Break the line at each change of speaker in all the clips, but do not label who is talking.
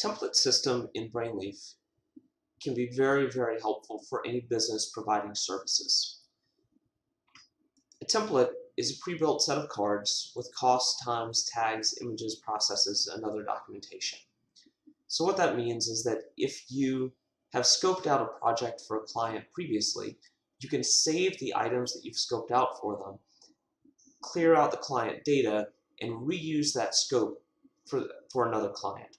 template system in BrainLeaf can be very, very helpful for any business providing services. A template is a pre-built set of cards with costs, times, tags, images, processes, and other documentation. So what that means is that if you have scoped out a project for a client previously, you can save the items that you've scoped out for them, clear out the client data, and reuse that scope for another client.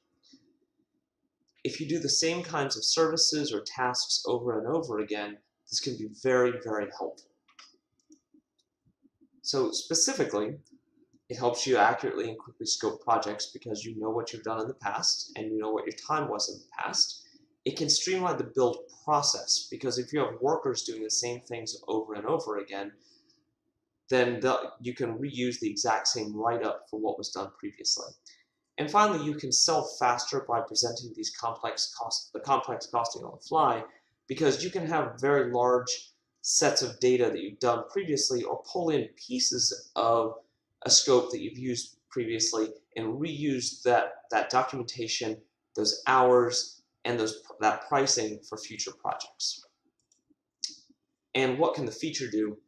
If you do the same kinds of services or tasks over and over again, this can be very, very helpful. So specifically, it helps you accurately and quickly scope projects because you know what you've done in the past and you know what your time was in the past. It can streamline the build process because if you have workers doing the same things over and over again, then you can reuse the exact same write-up for what was done previously. And finally, you can sell faster by presenting these complex costing on the fly because you can have very large sets of data that you've done previously or pull in pieces of a scope that you've used previously and reuse that documentation, those hours, and that pricing for future projects. And what can the feature do?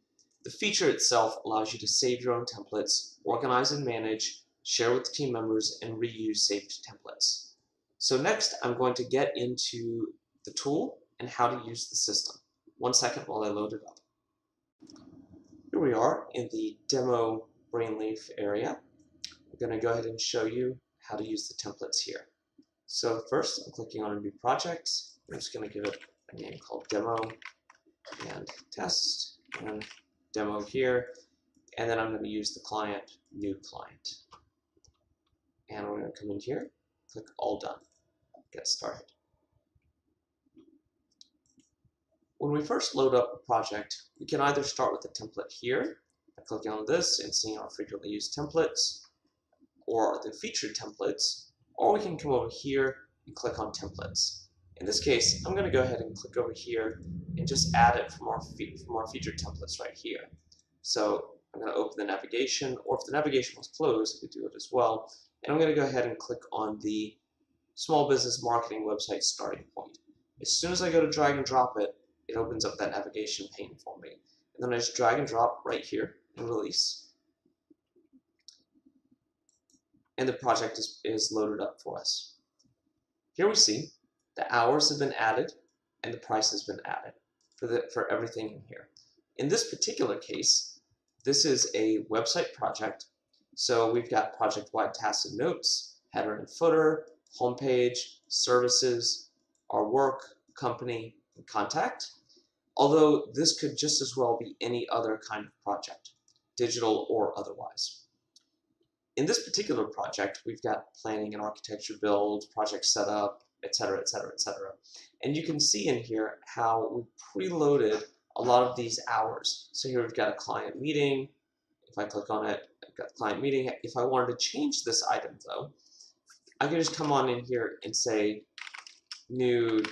The feature itself allows you to save your own templates, organize and manage, share with team members, and reuse saved templates. So next, I'm going to get into the tool and how to use the system. 1 second while I load it up. Here we are in the demo BrainLeaf area. I'm going to go ahead and show you how to use the templates here. So first, I'm clicking on a new project. I'm just going to give it a name called demo and test and demo here. And then I'm going to use the client, new client. And we're going to come in here, click all done, get started. When we first load up a project, we can either start with the template here by clicking on this and seeing our frequently used templates or the featured templates, or we can come over here and click on templates. In this case, I'm going to go ahead and click over here and just add it from our featured templates right here. So I'm going to open the navigation, or if the navigation was closed, we do it as well. And I'm going to go ahead and click on the small business marketing website starting point. As soon as I go to drag and drop it, it opens up that navigation pane for me. And then I just drag and drop right here and release. And the project is loaded up for us. Here we see the hours have been added and the price has been added for everything in here. In this particular case, this is a website project. So we've got project-wide tasks and notes, header and footer, homepage, services, our work, company, and contact. Although this could just as well be any other kind of project, digital or otherwise. In this particular project, we've got planning and architecture build, project setup, etc., etc., etc. And you can see in here how we preloaded a lot of these hours. So here we've got a client meeting. If I click on it, I've got the client meeting. If I wanted to change this item though, I can just come on in here and say new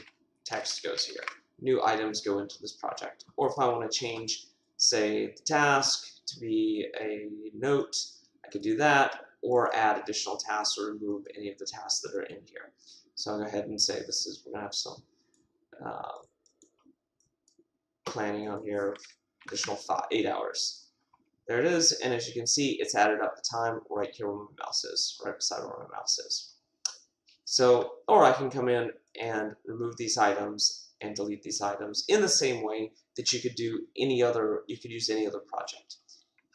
text goes here. New items go into this project. Or if I want to change, say, the task to be a note, I could do that, or add additional tasks or remove any of the tasks that are in here. So I'll go ahead and say we're going to have some planning on here, additional 8 hours. There it is, and as you can see, it's added up the time right here where my mouse is, right beside where my mouse is. So, or I can come in and remove these items and delete these items in the same way that you could do you could use any other project.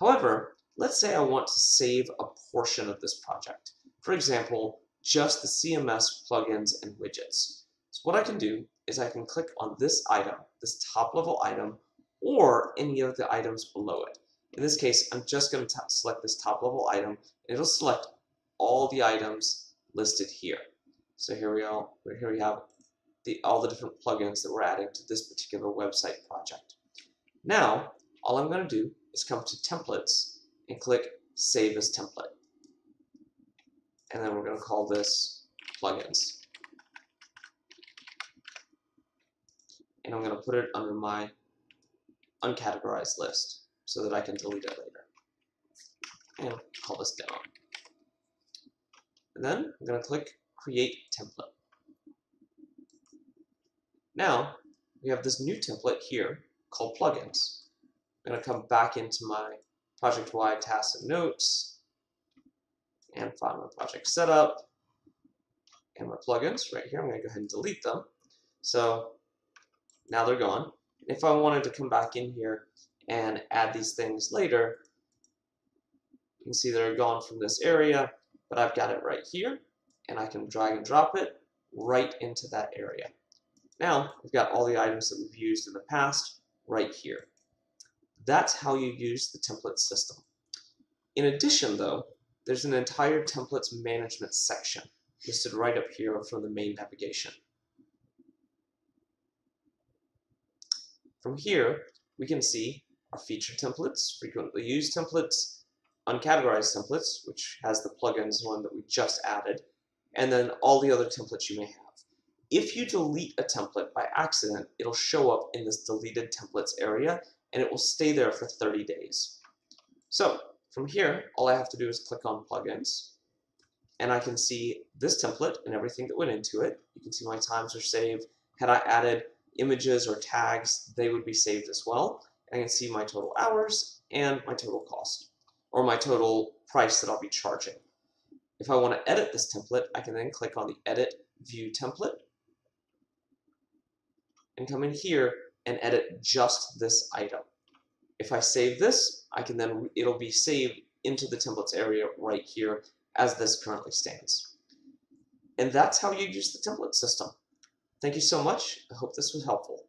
However, let's say I want to save a portion of this project. For example, just the CMS plugins and widgets. So what I can do is I can click on this item, this top level item, or any of the items below it. In this case, I'm just going to select this top level item, and it'll select all the items listed here. So here we have all the different plugins that we're adding to this particular website project. Now, all I'm going to do is come to templates and click Save as Template. And then we're going to call this plugins. And I'm going to put it under my uncategorized list so that I can delete it later. And call this demo. And then I'm going to click Create Template. Now, we have this new template here called plugins. I'm going to come back into my project-wide tasks and notes and find my project setup and my plugins right here. I'm going to go ahead and delete them. So now they're gone. If I wanted to come back in here and add these things later, you can see they're gone from this area, but I've got it right here, and I can drag and drop it right into that area. Now, we've got all the items that we've used in the past right here. That's how you use the template system. In addition, though, there's an entire templates management section listed right up here from the main navigation. From here, we can see our feature templates, frequently used templates, uncategorized templates, which has the plugins one that we just added, and then all the other templates you may have. If you delete a template by accident, it'll show up in this deleted templates area, and it will stay there for 30 days. So from here, all I have to do is click on plugins, and I can see this template and everything that went into it. You can see my times are saved. Had I added images or tags, they would be saved as well. I can see my total hours and my total cost, or my total price that I'll be charging. If I want to edit this template, I can then click on the Edit View Template and come in here and edit just this item. If I save this, it'll be saved into the templates area right here as this currently stands. And that's how you use the template system. Thank you so much. I hope this was helpful.